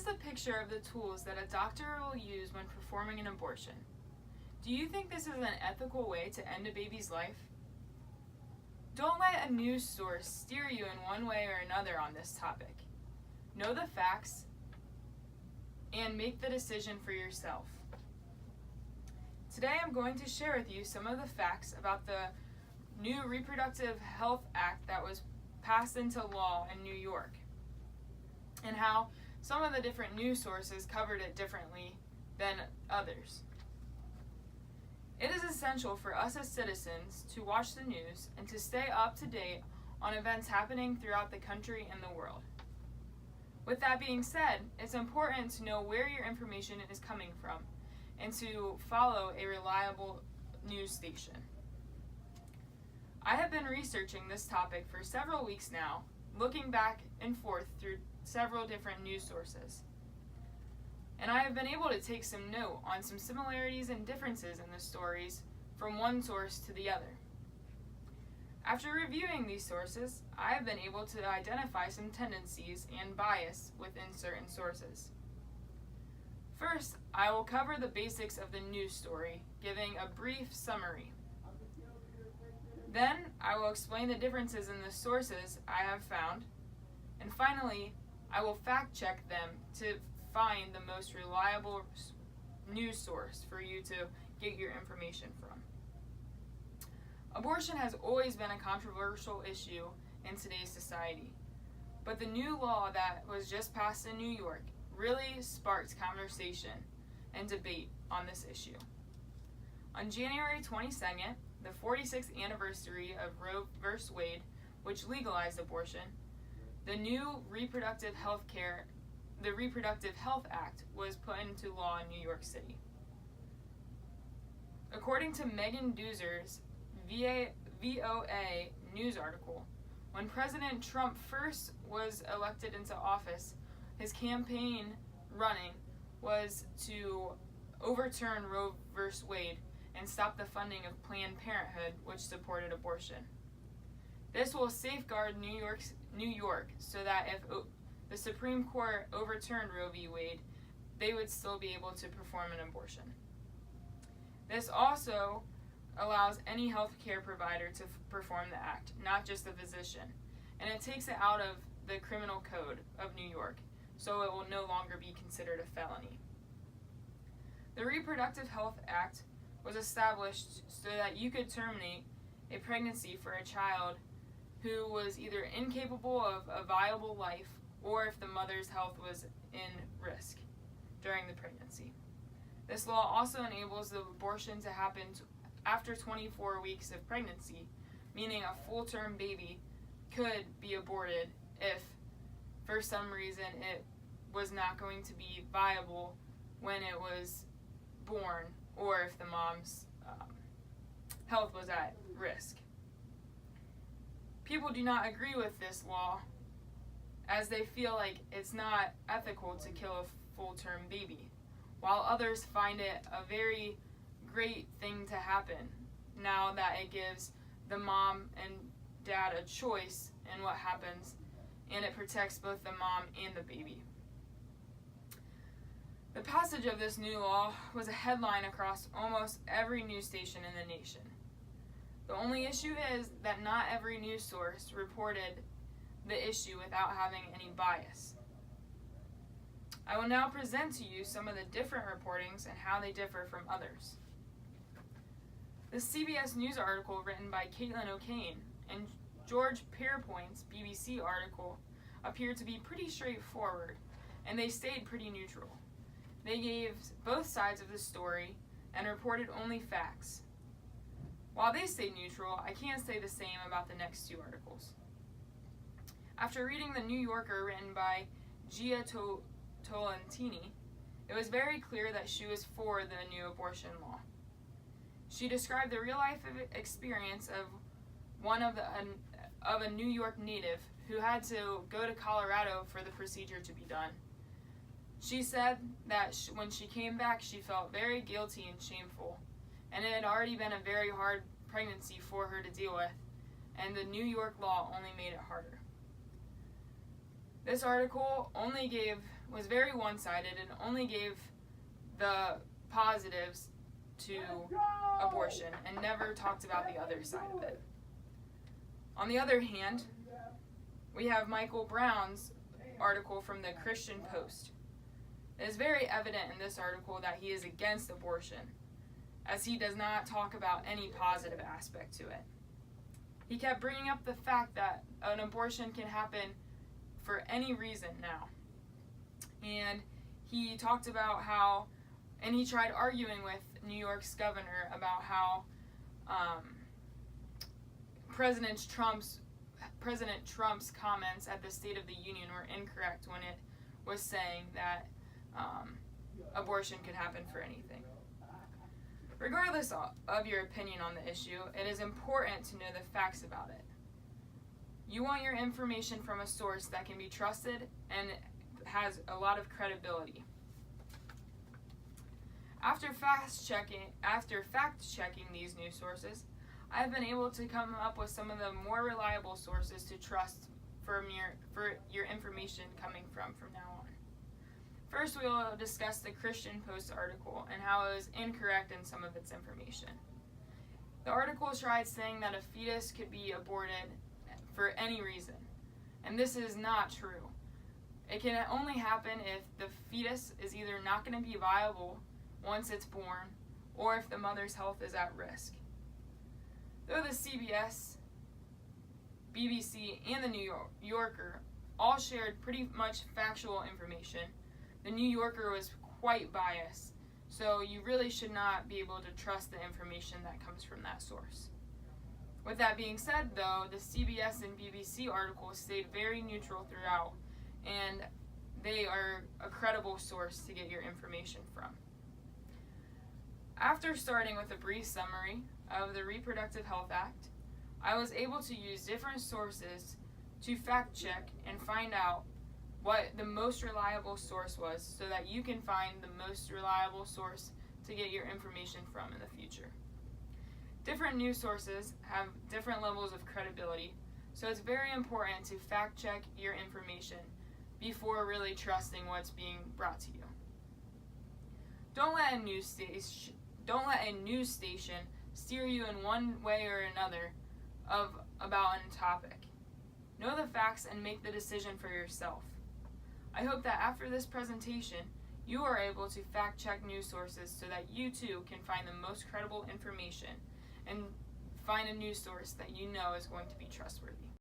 a picture of the tools that a doctor will use when performing an abortion. Do you think this is an ethical way to end a baby's life? Don't let a news source steer you in one way or another on this topic. Know the facts and make the decision for yourself. Today I'm going to share with you some of the facts about the new Reproductive Health Act that was passed into law in New York, and how some of the different news sources covered it differently than others. It is essential for us as citizens to watch the news and to stay up to date on events happening throughout the country and the world. With that being said, it's important to know where your information is coming from and to follow a reliable news station. I have been researching this topic for several weeks now, looking back and forth through several different news sources. And I have been able to take some note on some similarities and differences in the stories from one source to the other. After reviewing these sources, I have been able to identify some tendencies and bias within certain sources. First, I will cover the basics of the news story, giving a brief summary. Then, I will explain the differences in the sources I have found, and finally, I will fact check them to find the most reliable news source for you to get your information from. Abortion has always been a controversial issue in today's society, but the new law that was just passed in New York really sparked conversation and debate on this issue. On January 22nd, the 46th anniversary of Roe v. Wade, which legalized abortion, the new Reproductive Health Act was put into law in New York City. According to Megan Doozer's VOA news article, when President Trump first was elected into office, his campaign running was to overturn Roe v. Wade and stop the funding of Planned Parenthood, which supported abortion. This will safeguard New York so that if the Supreme Court overturned Roe v. Wade, they would still be able to perform an abortion. This also allows any health care provider to perform the act, not just the physician, and it takes it out of the criminal code of New York, so it will no longer be considered a felony. The Reproductive Health Act was established so that you could terminate a pregnancy for a child who was either incapable of a viable life or if the mother's health was in risk during the pregnancy. This law also enables the abortion to happen after 24 weeks of pregnancy, meaning a full-term baby could be aborted if, for some reason, it was not going to be viable when it was born, or if the mom's health was at risk. People do not agree with this law, as they feel like it's not ethical to kill a full-term baby, while others find it a very great thing to happen now that it gives the mom and dad a choice in what happens, and it protects both the mom and the baby. The passage of this new law was a headline across almost every news station in the nation. The only issue is that not every news source reported the issue without having any bias. I will now present to you some of the different reportings and how they differ from others. The CBS News article written by Caitlin O'Kane and George Pierpoint's BBC article appeared to be pretty straightforward, and they stayed pretty neutral. They gave both sides of the story and reported only facts. While they stayed neutral, I can't say the same about the next two articles. After reading The New Yorker written by Gia Tolentini, it was very clear that she was for the new abortion law. She described the real-life experience of a New York native who had to go to Colorado for the procedure to be done. She said that when she came back, she felt very guilty and shameful, and it had already been a very hard pregnancy for her to deal with, and the New York law only made it harder. This article was very one-sided and only gave the positives to abortion and never talked about the other side of it. On the other hand, we have Michael Brown's article from the Christian Post. It is very evident in this article that he is against abortion, as he does not talk about any positive aspect to it. He kept bringing up the fact that an abortion can happen for any reason now. And he talked about how, and he tried arguing with New York's governor about how President Trump's comments at the State of the Union were incorrect when it was saying that abortion could happen for anything. Regardless of your opinion on the issue, it is important to know the facts about it. You want your information from a source that can be trusted and has a lot of credibility. After fact-checking these news sources, I have been able to come up with some of the more reliable sources to trust for your information coming from now on. First, we will discuss the Christian Post article and how it was incorrect in some of its information. The article tried saying that a fetus could be aborted for any reason, and this is not true. It can only happen if the fetus is either not going to be viable once it's born, or if the mother's health is at risk. Though the CBS, BBC, and the New Yorker all shared pretty much factual information, the New Yorker was quite biased, so you really should not be able to trust the information that comes from that source. With that being said, though, the CBS and BBC articles stayed very neutral throughout, and they are a credible source to get your information from. After starting with a brief summary of the Reproductive Health Act, I was able to use different sources to fact check and find out what the most reliable source was so that you can find the most reliable source to get your information from in the future. Different news sources have different levels of credibility, so it's very important to fact check your information before really trusting what's being brought to you. Don't let a news station steer you in one way or another about a topic. Know the facts and make the decision for yourself. I hope that after this presentation, you are able to fact check news sources so that you too can find the most credible information and find a news source that you know is going to be trustworthy.